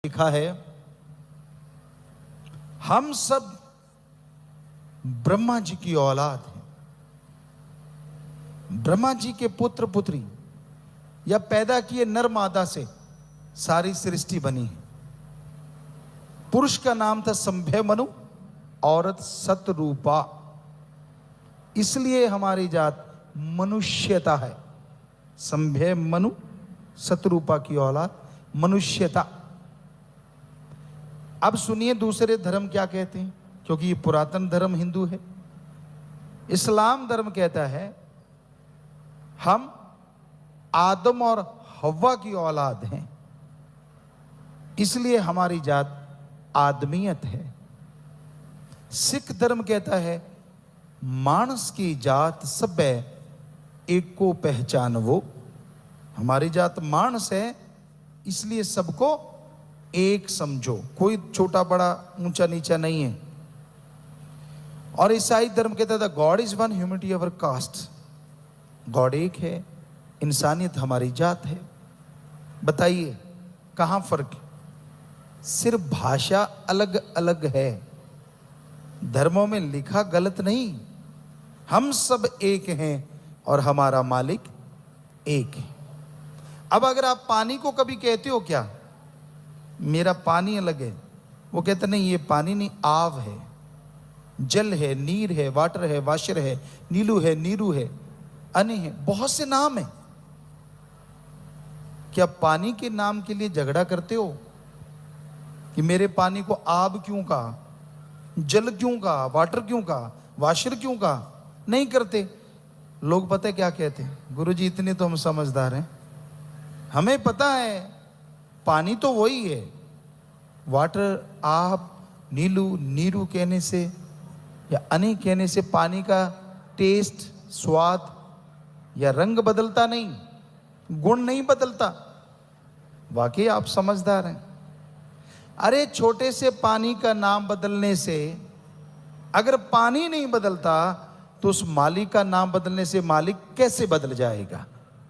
लिखा है, हम सब ब्रह्मा जी की औलाद हैं। ब्रह्मा जी के पुत्र पुत्री या पैदा किए नर मादा से सारी सृष्टि बनी है। पुरुष का नाम था संभय मनु, औरत सतरूपा। इसलिए हमारी जात मनुष्यता है। संभय मनु, सतरूपा की औलाद, मनुष्यता। अब सुनिए दूसरे धर्म क्या कहते हैं, क्योंकि ये पुरातन धर्म हिंदू है। इस्लाम धर्म कहता है हम आदम और हव्वा की औलाद हैं, इसलिए हमारी जात आदमियत है। सिख धर्म कहता है मानस की जात सब एक को पहचान वो। हमारी जात मानस है, इसलिए सबको एक समझो, कोई छोटा बड़ा ऊंचा नीचा नहीं है। और ईसाई धर्म कहता था God is one, humanity our caste. God एक है, इंसानियत हमारी जात है। बताइए कहां फर्क है? सिर्फ भाषा अलग अलग है, धर्मों में लिखा गलत नहीं। हम सब एक हैं और हमारा मालिक एक है। अब अगर आप पानी को कभी कहते हो क्या मेरा पानी अलग है, वो कहते नहीं ये पानी नहीं, आव है, जल है, नीर है, वाटर है, वाशर है, नीलू है, नीरू है, अनि है, बहुत से नाम है। क्या पानी के नाम के लिए झगड़ा करते हो कि मेरे पानी को आब क्यों कहा, जल क्यों कहा, वाटर क्यों कहा, वाशर क्यों कहा? नहीं करते। लोग पता है क्या कहते हैं, गुरुजी इतने तो हम समझदार हैं, हमें पता है पानी तो वही है। वाटर, आप, नीलू, नीरू कहने से या अनि कहने से पानी का टेस्ट, स्वाद या रंग बदलता नहीं, गुण नहीं बदलता। वाकई आप समझदार हैं। अरे छोटे से पानी का नाम बदलने से अगर पानी नहीं बदलता तो उस मालिक का नाम बदलने से मालिक कैसे बदल जाएगा?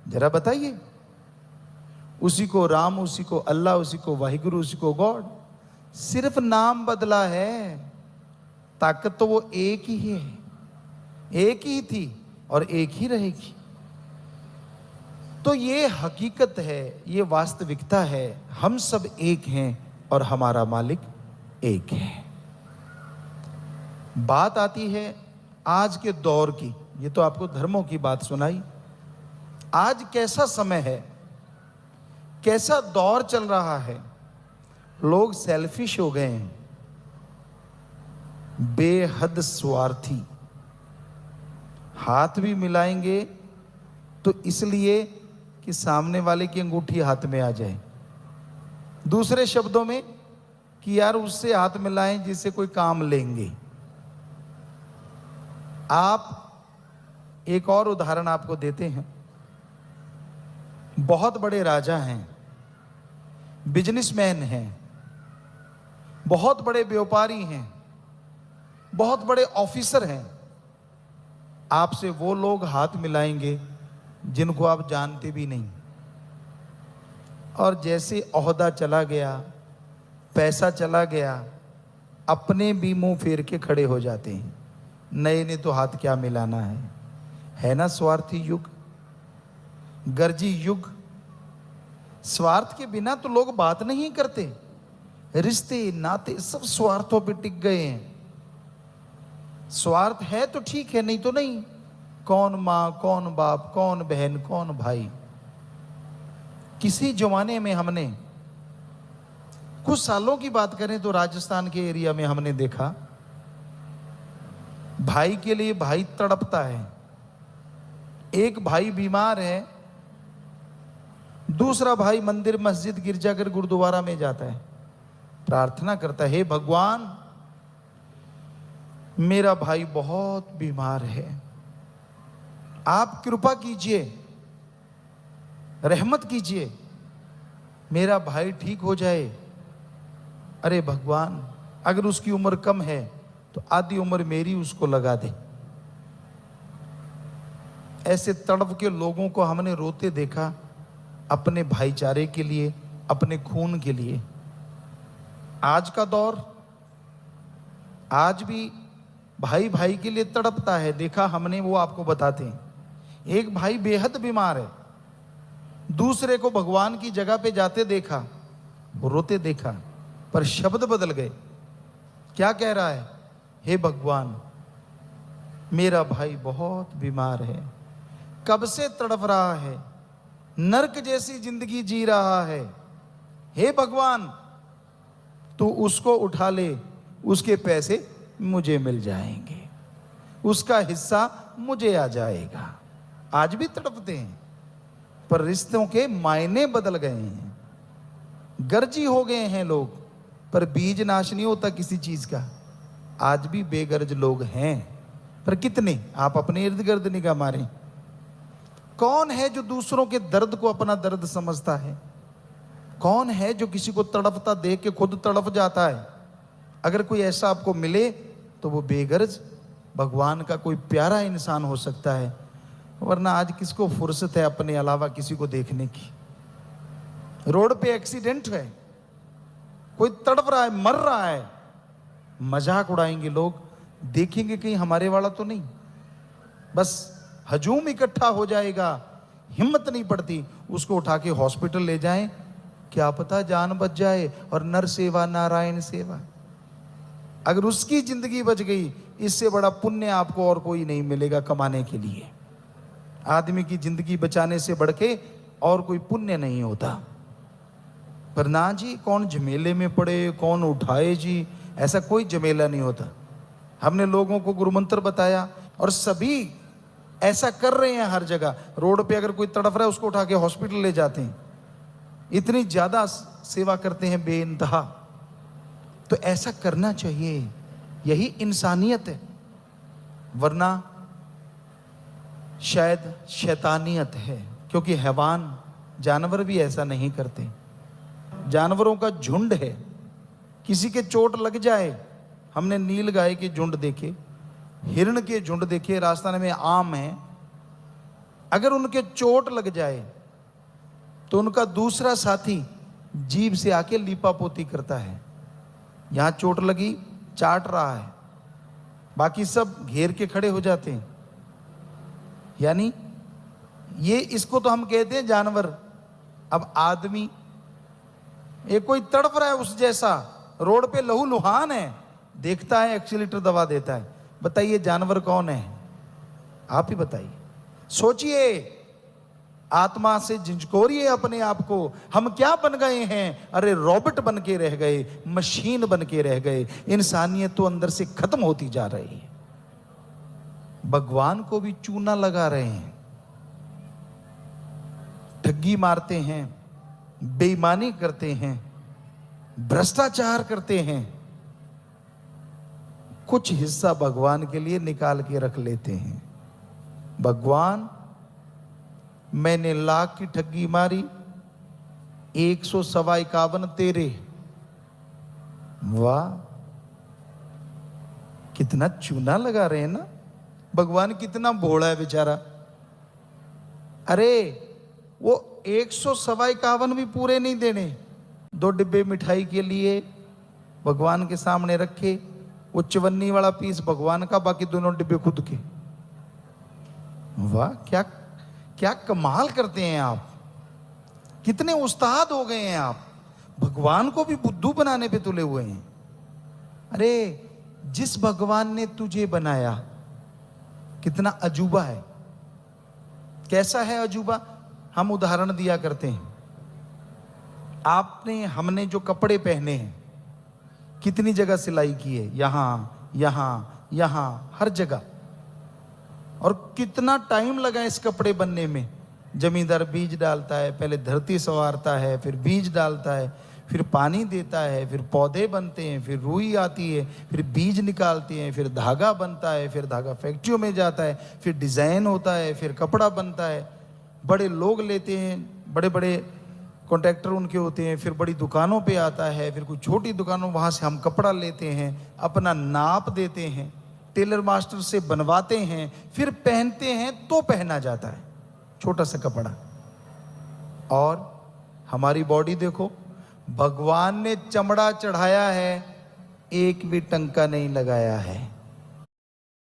जरा बताइए। उसी को राम, उसी को अल्लाह, उसी को वाहिगुरु, उसी को गॉड। सिर्फ नाम बदला है, ताकत तो वो एक ही है, एक ही थी और एक ही रहेगी। तो ये हकीकत है, ये वास्तविकता है। हम सब एक हैं और हमारा मालिक एक है। बात आती है आज के दौर की। ये तो आपको धर्मों की बात सुनाई। आज कैसा समय है, कैसा दौर चल रहा है। लोग सेल्फिश हो गए हैं, बेहद स्वार्थी। हाथ भी मिलाएंगे तो इसलिए कि सामने वाले की अंगूठी हाथ में आ जाए। दूसरे शब्दों में कि यार उससे हाथ मिलाएं जिससे कोई काम लेंगे। आप एक और उदाहरण आपको देते हैं। बहुत बड़े राजा हैं, बिजनेसमैन हैं, बहुत बड़े व्यापारी हैं, बहुत बड़े ऑफिसर हैं। आपसे वो लोग हाथ मिलाएंगे जिनको आप जानते भी नहीं। और जैसे ओहदा चला गया, पैसा चला गया, अपने भी मुंह फेर के खड़े हो जाते हैं। नए ने तो हाथ क्या मिलाना है ना? स्वार्थी युग, गर्जी युग। स्वार्थ के बिना तो लोग बात नहीं करते। रिश्ते नाते सब स्वार्थों पे टिक गए हैं। स्वार्थ है तो ठीक है, नहीं तो नहीं। कौन माँ, कौन बाप, कौन बहन, कौन भाई। किसी जमाने में हमने, कुछ सालों की बात करें तो राजस्थान के एरिया में हमने देखा भाई के लिए भाई तड़पता है। एक भाई बीमार है, दूसरा भाई मंदिर, मस्जिद, गिरजाघर, गुरुद्वारा में जाता है, प्रार्थना करता है, हे भगवान मेरा भाई बहुत बीमार है, आप कृपा कीजिए, रहमत कीजिए, मेरा भाई ठीक हो जाए। अरे भगवान अगर उसकी उम्र कम है तो आधी उम्र मेरी उसको लगा दे। ऐसे तड़प के लोगों को हमने रोते देखा, अपने भाईचारे के लिए, अपने खून के लिए। आज का दौर, आज भी भाई भाई के लिए तड़पता है। देखा हमने, वो आपको बताते हैं। एक भाई बेहद बीमार है, दूसरे को भगवान की जगह पे जाते देखा, रोते देखा, पर शब्द बदल गए। क्या कह रहा है? हे भगवान, मेरा भाई बहुत बीमार है, कब से तड़प रहा है, नरक जैसी जिंदगी जी रहा है। हे भगवान, तू उसको उठा ले, उसके पैसे मुझे मिल जाएंगे, उसका हिस्सा मुझे आ जाएगा। आज भी तड़पते हैं, पर रिश्तों के मायने बदल गए हैं, गर्जी हो गए हैं लोग, पर बीज नाश नहीं होता किसी चीज का। आज भी बेगर्ज लोग हैं, पर कितने? आप अपने इर्द गिर्द निगाह मारें। कौन है जो दूसरों के दर्द को अपना दर्द समझता है? कौन है जो किसी को तड़पता देख के खुद तड़प जाता है? अगर कोई ऐसा आपको मिले तो वो बेगर्ज भगवान का कोई प्यारा इंसान हो सकता है, वरना आज किसको फुर्सत है अपने अलावा किसी को देखने की? रोड पे एक्सीडेंट है, कोई तड़प रहा है, मर रहा है, मजाक उड़ाएंगे लोग, देखेंगे कहीं हमारे वाला तो नहीं। बस हजूम इकट्ठा हो जाएगा, हिम्मत नहीं पड़ती उसको उठा के हॉस्पिटल ले जाएं, क्या पता जान बच जाए। और नर सेवा नारायण सेवा, अगर उसकी जिंदगी बच गई, इससे बड़ा पुण्य आपको और कोई नहीं मिलेगा कमाने के लिए। आदमी की जिंदगी बचाने से बढ़ के और कोई पुण्य नहीं होता। पर ना जी, कौन झमेले में पड़े, कौन उठाए जी, ऐसा कोई झमेला नहीं होता। हमने लोगों को गुरुमंत्र बताया और सभी ऐसा कर रहे हैं हर जगह। रोड पे अगर कोई तड़फ रहा है उसको उठा के हॉस्पिटल ले जाते हैं, इतनी ज्यादा सेवा करते हैं बेइंतहा। तो ऐसा करना चाहिए, यही इंसानियत है, वरना शायद शैतानियत है। क्योंकि हैवान, जानवर भी ऐसा नहीं करते। जानवरों का झुंड है, किसी के चोट लग जाए, हमने नील गाय के झुंड देखे, हिरण के झुंड देखे, राजस्थान में आम है, अगर उनके चोट लग जाए तो उनका दूसरा साथी जीभ से आके लीपापोती करता है। यहां चोट लगी, चाट रहा है, बाकी सब घेर के खड़े हो जाते हैं। यानी ये, इसको तो हम कहते हैं जानवर। अब आदमी, एक कोई तड़प रहा है उस जैसा, रोड पे लहू लुहान है, देखता है एक्सीलेटर दबा देता है। बताइए जानवर कौन है? आप ही बताइए। सोचिए, आत्मा से झिझकोरिए अपने आप को। हम क्या बन गए हैं? अरे रोबोट बन के रह गए, मशीन बन के रह गए। इंसानियत तो अंदर से खत्म होती जा रही है। भगवान को भी चूना लगा रहे हैं, ठगी मारते हैं, बेईमानी करते हैं, भ्रष्टाचार करते हैं, कुछ हिस्सा भगवान के लिए निकाल के रख लेते हैं। भगवान, मैंने लाख की ठगी मारी, 151 तेरे। वाह, कितना चूना लगा रहे हैं ना। भगवान कितना भोला है बेचारा। अरे वो 151 भी पूरे नहीं देने, 2 डिब्बे मिठाई के लिए भगवान के सामने रखे, वो 54 वाला पीस भगवान का, बाकी दोनों डिब्बे खुद के। वाह, क्या क्या कमाल करते हैं आप, कितने उस्ताद हो गए हैं आप। भगवान को भी बुद्धू बनाने पे तुले हुए हैं। अरे जिस भगवान ने तुझे बनाया, कितना अजूबा है। कैसा है अजूबा? हम उदाहरण दिया करते हैं। आपने, हमने जो कपड़े पहने हैं, कितनी जगह सिलाई की है, यहां यहां यहां, हर जगह। और कितना टाइम लगा इस कपड़े बनने में। जमींदार बीज डालता है, पहले धरती संवारता है, फिर बीज डालता है, फिर पानी देता है, फिर पौधे बनते हैं, फिर रुई आती है, फिर बीज निकालते हैं, फिर धागा बनता है, फिर धागा फैक्ट्रियों में जाता है, फिर डिजाइन होता है, फिर कपड़ा बनता है। बड़े लोग लेते हैं, बड़े बड़े कॉन्ट्रैक्टर उनके होते हैं, फिर बड़ी दुकानों पे आता है, फिर कुछ छोटी दुकानों, वहाँ से हम कपड़ा लेते हैं, अपना नाप देते हैं, टेलर मास्टर से बनवाते हैं, फिर पहनते हैं तो पहना जाता है छोटा सा कपड़ा। और हमारी बॉडी देखो, भगवान ने चमड़ा चढ़ाया है, एक भी टंका नहीं लगाया है।